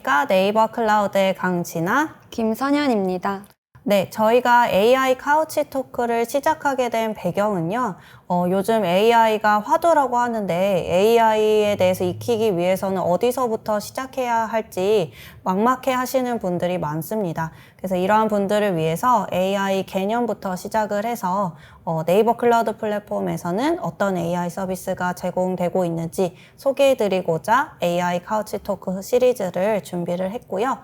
안녕하십니까. 네이버 클라우드의 강진아, 김선현입니다. 네, 저희가 AI 카우치 토크를 시작하게 된 배경은요. 요즘 AI가 화두라고 하는데 AI에 대해서 익히기 위해서는 어디서부터 시작해야 할지 막막해 하시는 분들이 많습니다. 그래서 이러한 분들을 위해서 AI 개념부터 시작을 해서 네이버 클라우드 플랫폼에서는 어떤 AI 서비스가 제공되고 있는지 소개해드리고자 AI 카우치 토크 시리즈를 준비를 했고요.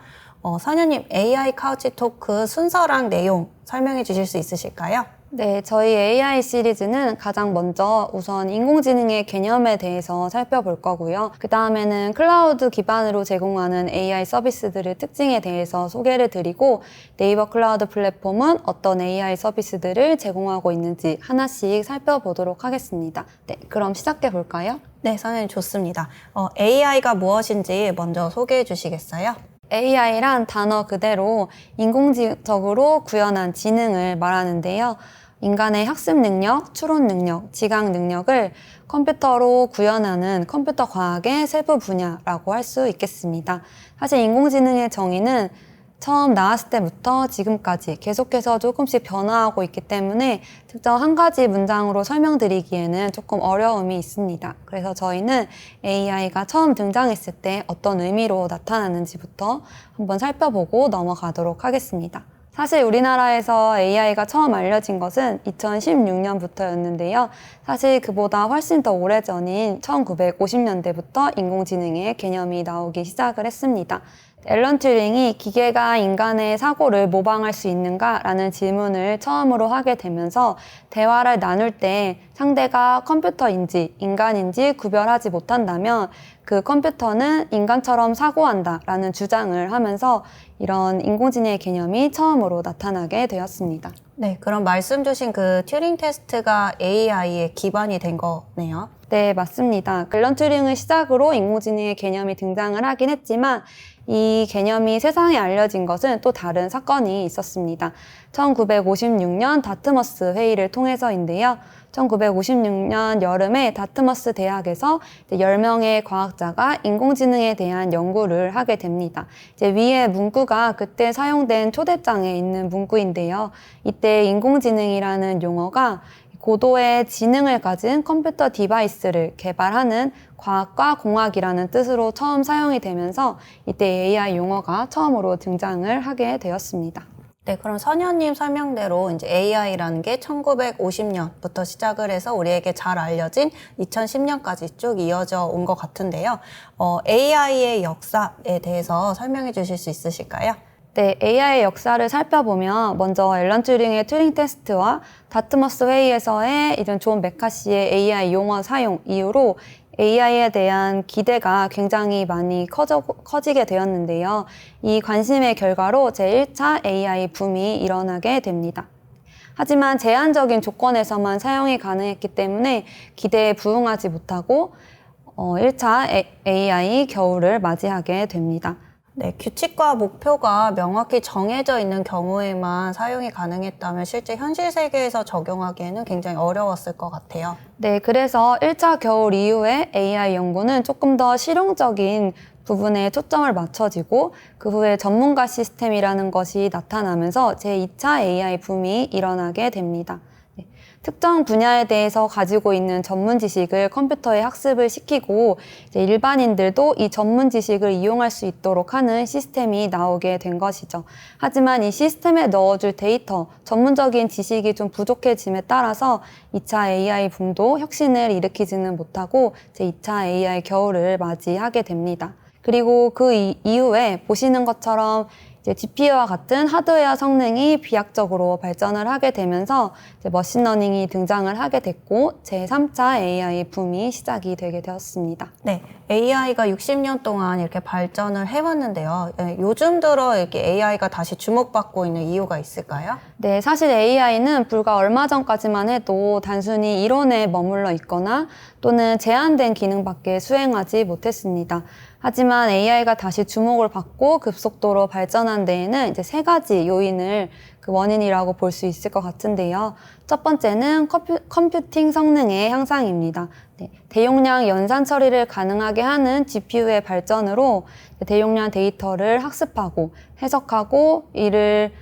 선현님, AI 카우치 토크 순서랑 내용 설명해 주실 수 있으실까요? 네, 저희 AI 시리즈는 가장 먼저 우선 인공지능의 개념에 대해서 살펴볼 거고요. 그 다음에는 클라우드 기반으로 제공하는 AI 서비스들의 특징에 대해서 소개를 드리고 네이버 클라우드 플랫폼은 어떤 AI 서비스들을 제공하고 있는지 하나씩 살펴보도록 하겠습니다. 네, 그럼 시작해 볼까요? 네, 선현님 좋습니다. AI가 무엇인지 먼저 소개해 주시겠어요? AI란 단어 그대로 인공지적으로 구현한 지능을 말하는데요. 인간의 학습 능력, 추론 능력, 지각 능력을 컴퓨터로 구현하는 컴퓨터 과학의 세부 분야라고 할 수 있겠습니다. 사실 인공지능의 정의는 처음 나왔을 때부터 지금까지 계속해서 조금씩 변화하고 있기 때문에 특정 한 가지 문장으로 설명드리기에는 조금 어려움이 있습니다. 그래서 저희는 AI가 처음 등장했을 때 어떤 의미로 나타났는지부터 한번 살펴보고 넘어가도록 하겠습니다. 사실 우리나라에서 AI가 처음 알려진 것은 2016년부터였는데요. 사실 그보다 훨씬 더 오래전인 1950년대부터 인공지능의 개념이 나오기 시작을 했습니다. 앨런 튜링이 기계가 인간의 사고를 모방할 수 있는가라는 질문을 처음으로 하게 되면서 대화를 나눌 때 상대가 컴퓨터인지 인간인지 구별하지 못한다면 그 컴퓨터는 인간처럼 사고한다라는 주장을 하면서 이런 인공지능의 개념이 처음으로 나타나게 되었습니다. 네, 그럼 말씀 주신 그 튜링 테스트가 AI의 기반이 된 거네요. 네, 맞습니다. 앨런 튜링을 시작으로 인공지능의 개념이 등장을 하긴 했지만 이 개념이 세상에 알려진 것은 또 다른 사건이 있었습니다. 1956년 다트머스 회의를 통해서인데요. 1956년 여름에 다트머스 대학에서 10명의 과학자가 인공지능에 대한 연구를 하게 됩니다. 위에 문구가 그때 사용된 초대장에 있는 문구인데요. 이때 인공지능이라는 용어가 고도의 지능을 가진 컴퓨터 디바이스를 개발하는 과학과 공학이라는 뜻으로 처음 사용이 되면서 이때 AI 용어가 처음으로 등장을 하게 되었습니다. 네, 그럼 선현님 설명대로 이제 AI라는 게 1950년부터 시작을 해서 우리에게 잘 알려진 2010년까지 쭉 이어져 온 것 같은데요. AI의 역사에 대해서 설명해 주실 수 있으실까요? 네, AI의 역사를 살펴보면 먼저 앨런 튜링의 튜링 테스트와 다트머스 회의에서의 이런 존 메카시의 AI 용어 사용 이후로 AI에 대한 기대가 굉장히 많이 커지게 되었는데요. 이 관심의 결과로 제1차 AI 붐이 일어나게 됩니다. 하지만 제한적인 조건에서만 사용이 가능했기 때문에 기대에 부응하지 못하고 1차 AI 겨울을 맞이하게 됩니다. 네, 규칙과 목표가 명확히 정해져 있는 경우에만 사용이 가능했다면 실제 현실 세계에서 적용하기에는 굉장히 어려웠을 것 같아요. 네, 그래서 1차 겨울 이후에 AI 연구는 조금 더 실용적인 부분에 초점을 맞춰지고 그 후에 전문가 시스템이라는 것이 나타나면서 제2차 AI 붐이 일어나게 됩니다. 특정 분야에 대해서 가지고 있는 전문 지식을 컴퓨터에 학습을 시키고 이제 일반인들도 이 전문 지식을 이용할 수 있도록 하는 시스템이 나오게 된 것이죠. 하지만 이 시스템에 넣어줄 데이터, 전문적인 지식이 좀 부족해짐에 따라서 2차 AI 붐도 혁신을 일으키지는 못하고 제2차 AI 겨울을 맞이하게 됩니다. 그리고 그 이후에 보시는 것처럼 GPU와 같은 하드웨어 성능이 비약적으로 발전을 하게 되면서 머신러닝이 등장을 하게 됐고 제3차 AI 붐이 시작이 되게 되었습니다. 네, AI가 60년 동안 이렇게 발전을 해왔는데요. 요즘 들어 이렇게 AI가 다시 주목받고 있는 이유가 있을까요? 네, 사실 AI는 불과 얼마 전까지만 해도 단순히 이론에 머물러 있거나 또는 제한된 기능밖에 수행하지 못했습니다. 하지만 AI가 다시 주목을 받고 급속도로 발전한 데에는 이제 세 가지 요인을 그 원인이라고 볼 수 있을 것 같은데요. 첫 번째는 컴퓨팅 성능의 향상입니다. 네, 대용량 연산 처리를 가능하게 하는 GPU의 발전으로 대용량 데이터를 학습하고 해석하고 이를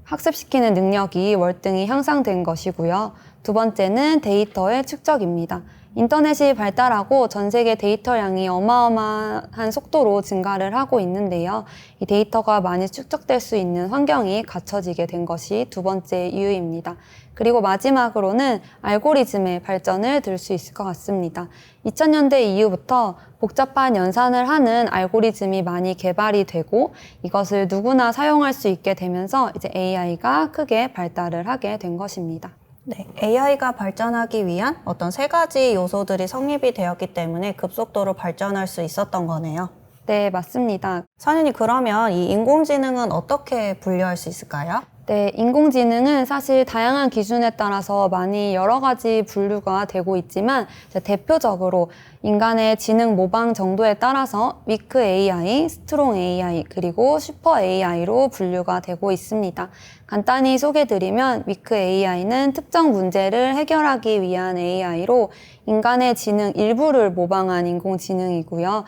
학습시키는 능력이 월등히 향상된 것이고요. 두 번째는 데이터의 축적입니다. 인터넷이 발달하고 전 세계 데이터량이 어마어마한 속도로 증가를 하고 있는데요. 이 데이터가 많이 축적될 수 있는 환경이 갖춰지게 된 것이 두 번째 이유입니다. 그리고 마지막으로는 알고리즘의 발전을 들 수 있을 것 같습니다. 2000년대 이후부터 복잡한 연산을 하는 알고리즘이 많이 개발이 되고 이것을 누구나 사용할 수 있게 되면서 이제 AI가 크게 발달을 하게 된 것입니다. 네, AI가 발전하기 위한 어떤 세 가지 요소들이 성립이 되었기 때문에 급속도로 발전할 수 있었던 거네요. 네, 맞습니다. 선생님, 그러면 이 인공지능은 어떻게 분류할 수 있을까요? 네, 인공지능은 사실 다양한 기준에 따라서 많이 여러 가지 분류가 되고 있지만 대표적으로 인간의 지능 모방 정도에 따라서 위크 AI, 스트롱 AI, 그리고 슈퍼 AI로 분류가 되고 있습니다. 간단히 소개드리면 위크 AI는 특정 문제를 해결하기 위한 AI로 인간의 지능 일부를 모방한 인공지능이고요.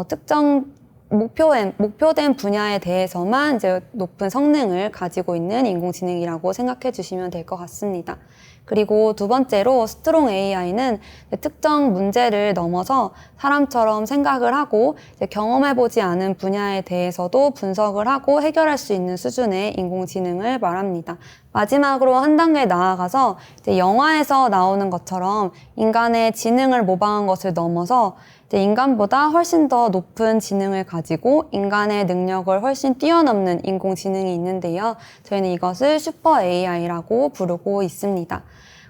특정 목표된 분야에 대해서만 이제 높은 성능을 가지고 있는 인공지능이라고 생각해 주시면 될 것 같습니다. 그리고 두 번째로 스트롱 AI는 특정 문제를 넘어서 사람처럼 생각을 하고 경험해보지 않은 분야에 대해서도 분석을 하고 해결할 수 있는 수준의 인공지능을 말합니다. 마지막으로 한 단계 나아가서 이제 영화에서 나오는 것처럼 인간의 지능을 모방한 것을 넘어서 인간보다 훨씬 더 높은 지능을 가지고 인간의 능력을 훨씬 뛰어넘는 인공지능이 있는데요. 저희는 이것을 슈퍼 AI라고 부르고 있습니다.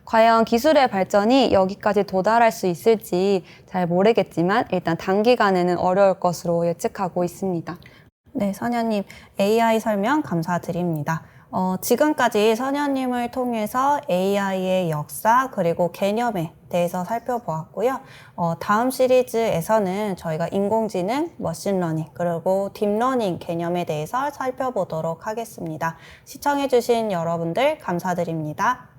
과연 기술의 발전이 여기까지 도달할 수 있을지 잘 모르겠지만 일단 단기간에는 어려울 것으로 예측하고 있습니다. 네, 선녀님, AI 설명 감사드립니다. 지금까지 선녀님을 통해서 AI의 역사 그리고 개념에 대해서 살펴보았고요. 다음 시리즈에서는 저희가 인공지능, 머신러닝 그리고 딥러닝 개념에 대해서 살펴보도록 하겠습니다. 시청해주신 여러분들 감사드립니다.